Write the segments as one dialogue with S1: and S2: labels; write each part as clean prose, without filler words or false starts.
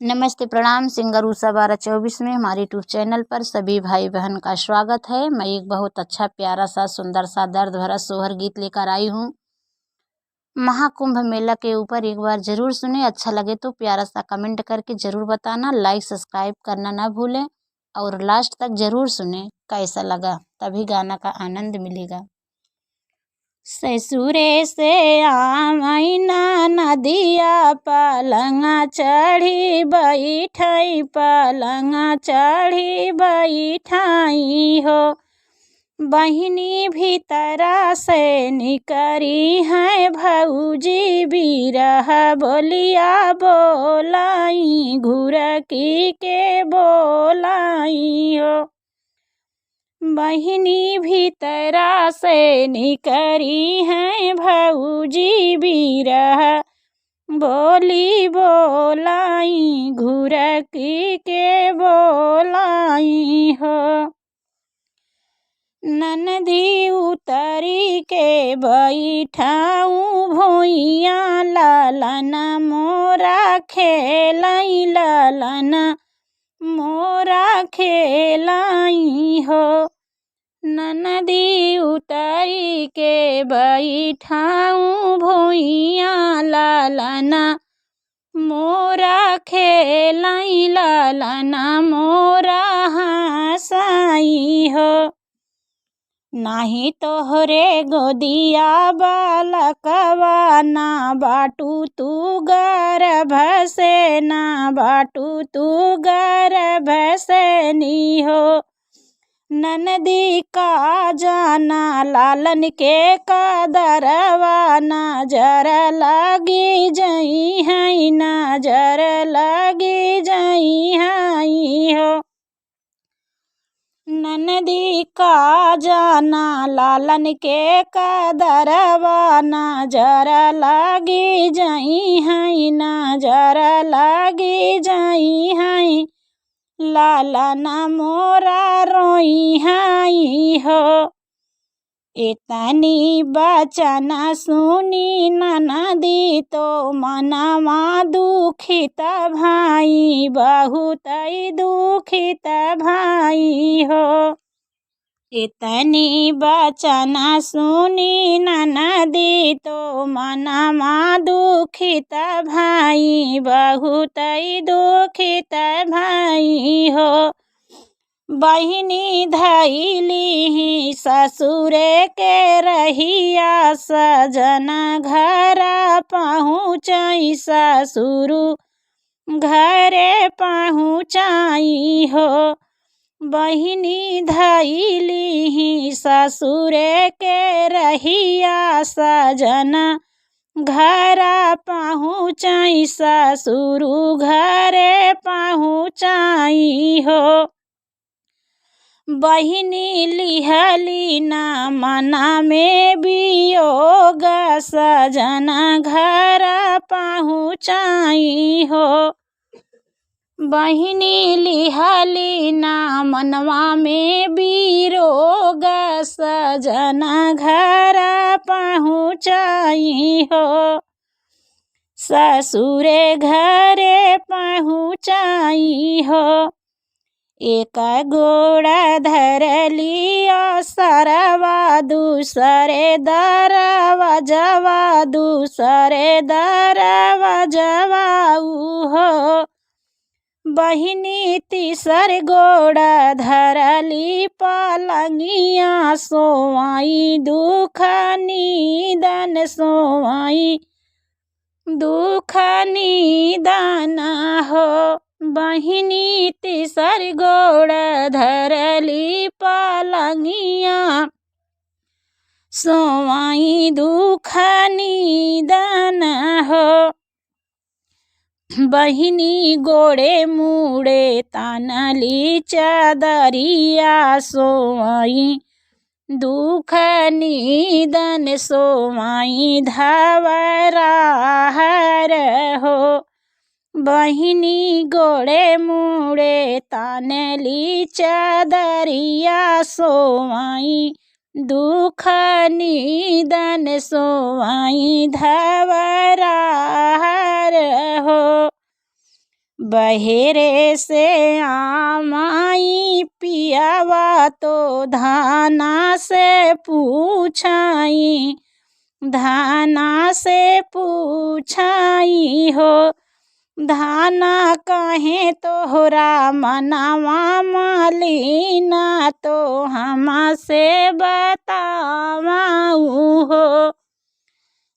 S1: नमस्ते प्रणाम। सिंगर उषा 1224 में हमारे यूट्यूब चैनल पर सभी भाई बहन का स्वागत है। मैं एक बहुत अच्छा प्यारा सा सुंदर सा दर्द भरा सोहर गीत लेकर आई हूँ। महाकुंभ मेला के ऊपर एक बार जरूर सुने। अच्छा लगे तो प्यारा सा कमेंट करके जरूर बताना। लाइक सब्सक्राइब करना ना भूलें और लास्ट तक जरूर सुने कैसा लगा, तभी गाना का आनंद मिलेगा। ससुरे से आमैना नदिया पलंगा चढ़ी बैठाई, पलंगा चढ़ी बैठाई हो। बहिनी भीतरा से निकरी है भौजी बिरह बोलिया बोलाई, घुरकी के बोलाई हो। बहिनी भीतरा से निकरी है भौजी बिरह बोली बोलाई, घुरकी के बोलाई हो। ननदी उतरी के बैठाऊँ भुइया, लालना मोरा खेलाई, लालना मोरा खेलाई हो। ननदी उतरी के बैठाऊँ भुइया, लालना मोरा खेलाई, लालना मोरा हंसाई हो। नाही तोहरे गोदिया बालकवा, ना बाटू तू गर्भ से, ना बाटू तू गर्भ से नी हो। ननदी का जाना लालन के कदरवा, नजर लगी जई है, नजर लगी जई है हो। ननदी का जाना लालन के कदरवा, नजर लगी जई है, नजर लगी जई है। लालना मोरा रोई है हो। इतनी बचना सुनी ननदी तो मनवा दुखित भाई, बहुत दुखित भाई हो। इतनी बचना सुनी ननदी तो मनवा दुखित भाई, बहुत दुखित भाई हो। बहिनी धैली ससुरे के रहिया, सजना घर पहुँचाई, ससुरु घरे पहुँचाई हो। बहिनी धैली ससुरे के रहिया, सजना घर पहुँचाई, ससुरु घरे पहुँचाई हो। बहिनी लिहली ना मना में वियोग, सजना घर पहुँचाई हो। बहिनी लिहली ना मनवा में वियोग, सजना घर पहुँचाई हो। ससुरे घरे पहुँचाई हो। एक गोड़ा धरलिया सरवा, दूसरे दरवा जवा, दूसरे दरवा जवाऊ हो। बहिनी तीसर गोड़ा धरली पलंगिया, सोवाई दुख निदन, सोवाई दुख निदन हो। बहिनी तीसर गोड़ धरली पलंगिया, सोवाई दुख निदन हो। बहिनी गोड़े मुड़े तानली चादरिया, सोवाई दुख निदन, सोवाई धवरा हर हो। बहिनी गोड़े मुड़े तानली चादरिया, सोवाई दुख निदन, सोवाई धवरा हर हो। बहेरे से आमाई पियावा तो धाना से पूछाई, धाना से पूछाई हो। धाना कहे तोहरा मनावा मालिना तो हमसे बतावाऊ हो।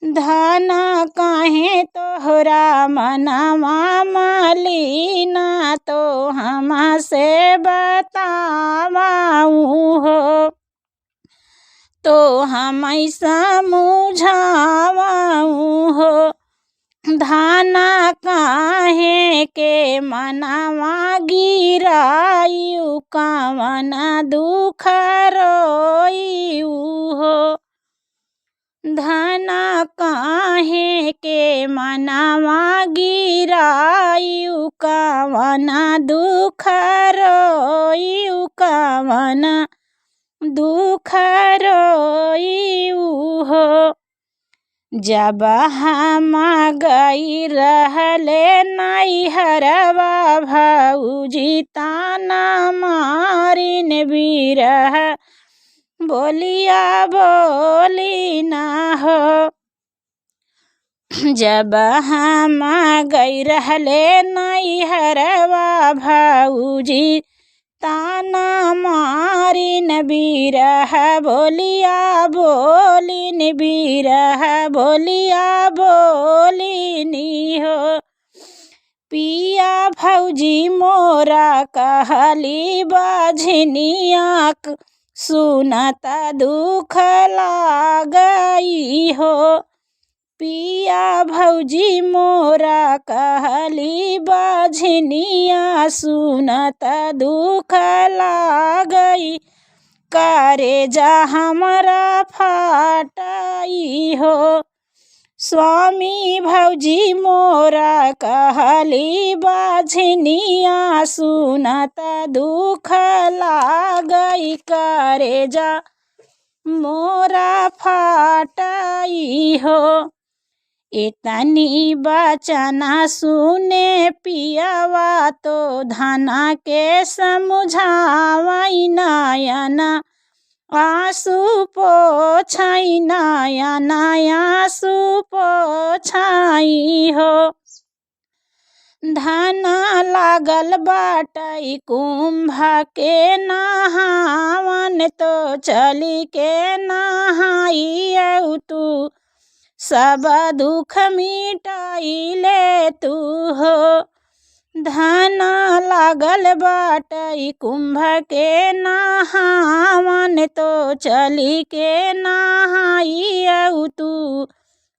S1: धाना कहे तोहरा मनावा मालिना तो हमसे बतावाऊ हो। तो हम समझावाऊ हो। धाना काहे के मनावा गिरायु कवन दुख रोयु हो। धाना काहे के मनावा गिरायु कवन दुख रोयु कवन दुख रोयु हो। जब हम गई रहले नैहरवा भौजी ताना मारिन बिरह बोलिया बोली ना हो। जब हम गई रहले नैहरवा भौजी ताना मारिन बिरह बोलिया बोलिन बिरह बोलिया बोलिनी हो। पिया भौजी मोरा कहली बाझनिया सुनता दुख लागई हो। पिया भौजी मोरा कहली बाझनिया सुनता दुख लागई। करेजा हमरा फाटई हो। स्वामी भौजी मोरा कहली बाझनिया सुनता दुख लागई। करेजा मोरा फाटई हो। इतनी बचना सुने पियावा तो धाना के समझावई नयना आंसू पोछाई नयना आंसू पोछाई हो। धाना लागल बाटई कुंभ के नहावन तो चली के नहाई तू सब दुख मिटाई ले तू हो। धाना लागल बाटई कुंभ के नहावन तो चली के नहाई तू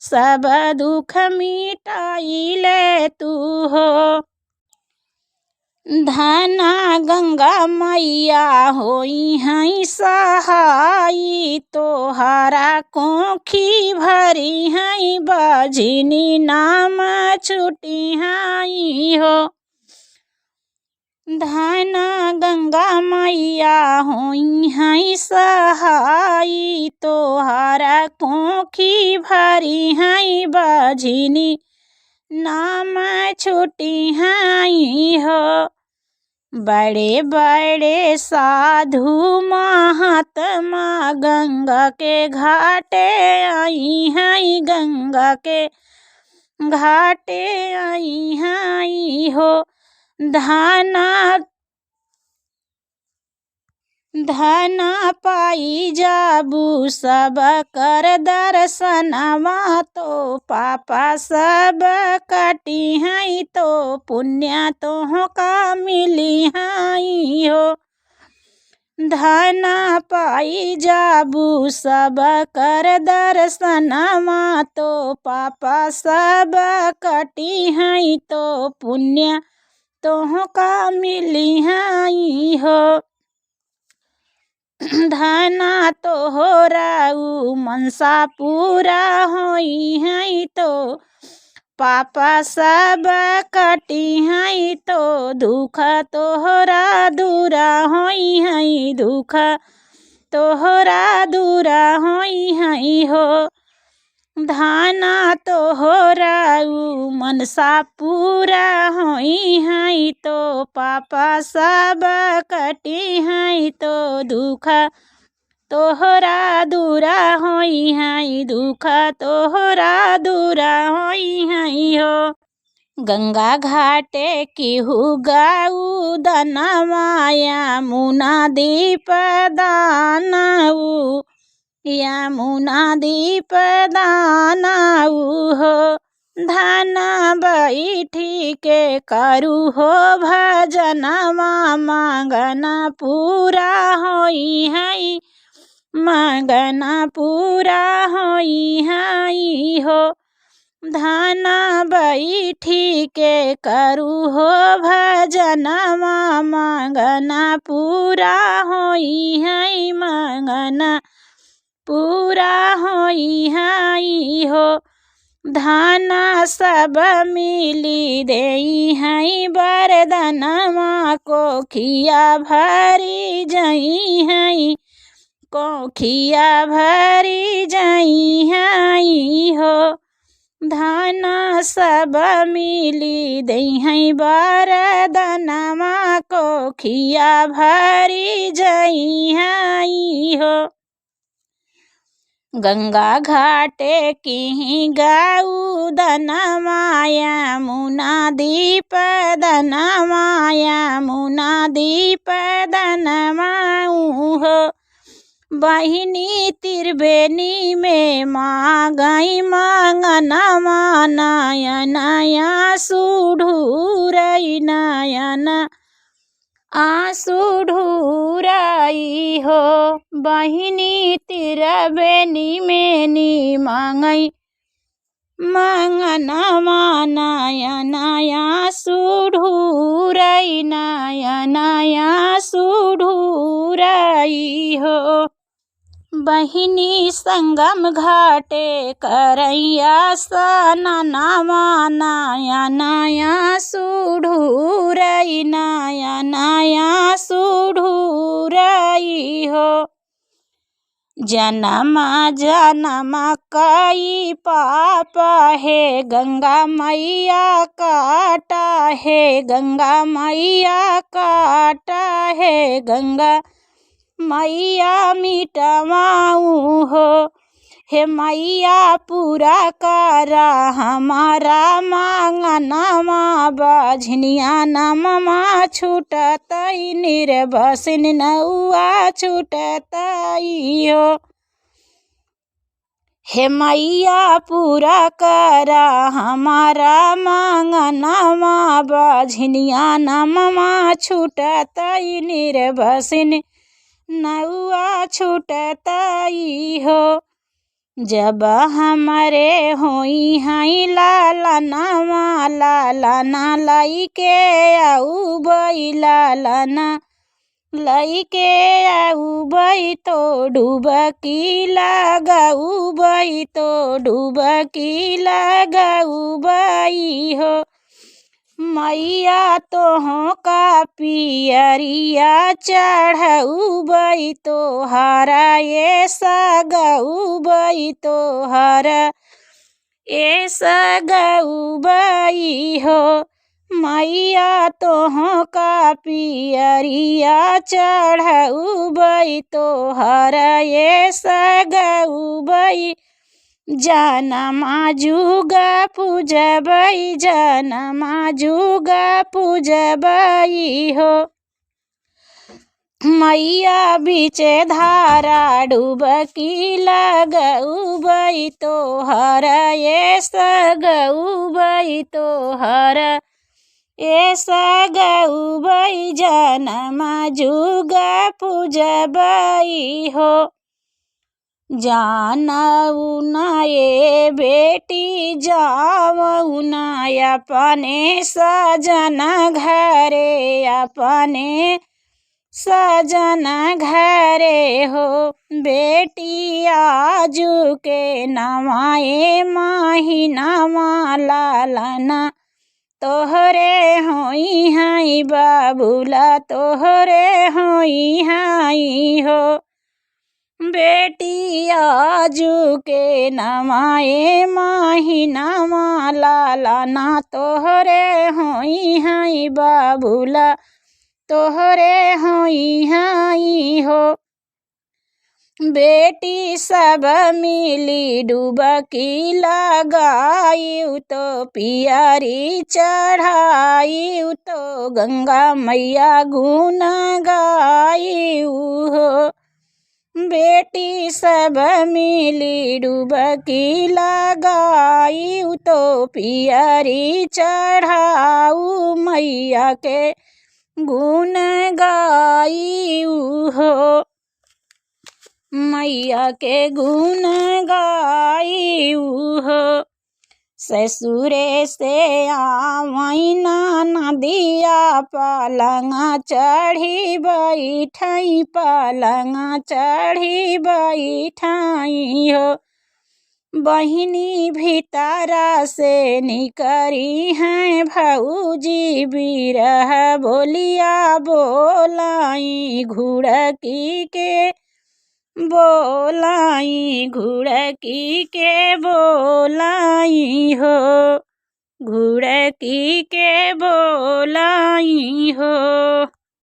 S1: सब दुख मिटाई ले तू हो। धाना गंगा मैया होई हैं सहाई तोहारा कोखी भरी हैं बाझिनी नाम छुटी हैं हो। धाना गंगा मैया होई हैं सहाई तोहारा कोखी भरी हैं बाझिनी नाम छुटी हैं हो। बड़े बड़े साधु महात्मा गंगा के घाटे आई हैं गंगा के घाटे आई हैं हो। धाना पाई जाबू सब कर दर्शनवा तो पापा सब कटी हैं तो पुण्य तो का मिली हैं हो। धाना पाई जाबू सब कर दर्शनवा तो पापा सब कटी हैं तो पुण्य तो का मिली हैं हो। धाना तो हो राऊ मनसा पूरा होई हैं तो पापा सब कटी हैं तो दुख तोहरा दूरा होई हैं दुख तोहरा दूरा होई हैं हो। धाना तोहराऊ मनसा पूरा होई है तो पापा सब कटी है तो दुख तोहरा दूरा होई है दुख तोहरा दूरा होई है हो। गंगा घाटे किहू गाऊ दनवाया मुना दीप दानऊ यमुना दीप दानऊ हो। धना बैठी के करू हो भजनवा मांगना पूरा होई है मांगना पूरा होई है हो। धना बैठी के करू हो भजनवा मांगना पूरा होई है मांगना पूरा होई है हो। धना सब मिली देई है बरदनवा कोखिया भरी जई है कोखिया भरी जई है हो। धना सब मिली दई है बरदनवा कोखिया भरी जई है हो। गंगा घाटे की गाऊ दनवाया मुना दीप दनवाया मुना दीप दनवाऊ हो। बहिनी त्रिवेणी में मांगई मांगनवा नयनया सुढूरई नयन आंसू ढूराई हो। बहिनी त्रिवेणी में नी मांगई मांगनवा नयनया सुढूरई नयनया सुढूराई हो। बहिनी संगम घाटे करैया सननवा नयनया सुढूरई नयनया सुढूरई हो। जनमा जनमा कई पाप है गंगा मैया काटा है गंगा मैया काटा है गंगा मैया मिटवाऊँ हो। हे मैया पूरा करा हमारा मांगनवा बझनिया नममा छूटतई निर्भसिन नौआ छूटतई हो। हे मैया पूरा करा हमारा मांगनवा बझनिया नममा छूटतई निर्भसिन नौआ छूटतई हो। जब हमरे होई है लालनवा लालना लईके आऊ बई लालना लईके आऊ बई तो डुबकी लगाऊ बई तो डुबकी लगाऊ बई हो। मैया तोहों का पियरिया चढ़ऊ बई तोहरा ये सगऊ बई तोहरा ये सगऊ बई हो। मैया तोहों का पियरिया चढ़ऊ बई तोहरा ये सगऊ बई जनमा जुगा पूजबई जनमा जुगा पूजबई हो। मैया बीचे धारा डुबकी लगऊ बई तोहरा ये सगऊ बई तोहरा ये सगऊ बई जनमा जुगा पूजबई हो। जानऊ न ये बेटी जावऊ न अपने सजन घरे अपने सजन घरे हो। बेटी आजू के नवाए महीनावा लालना तोहरे होई है बाबूला तोहरे होई है हो। बेटी आजू के नमाए महीनामा लाला ना तोहरे होई हई बाबूला तोहरे होई हई हो। बेटी सब मिली डुबकी लगाई तो पियरी चढ़ाई तो गंगा मैया गुन गाई हो। बेटी सब मिली डुबकी लगाई तो पियरी चढ़ाऊ मैया के गुन गाई हो। मैया के गुन गाई हो। ससुरे से आवैना नदिया पलंगा चढ़ी बैठई पलंगा चढ़ी बैठई हो। बहिनी भीतरा से निकरी हैं भौजी बिरह बोलिया बोलाई घुड़की के बोलाई घुड़की के बोलाई हो घुड़की के बोलाई हो।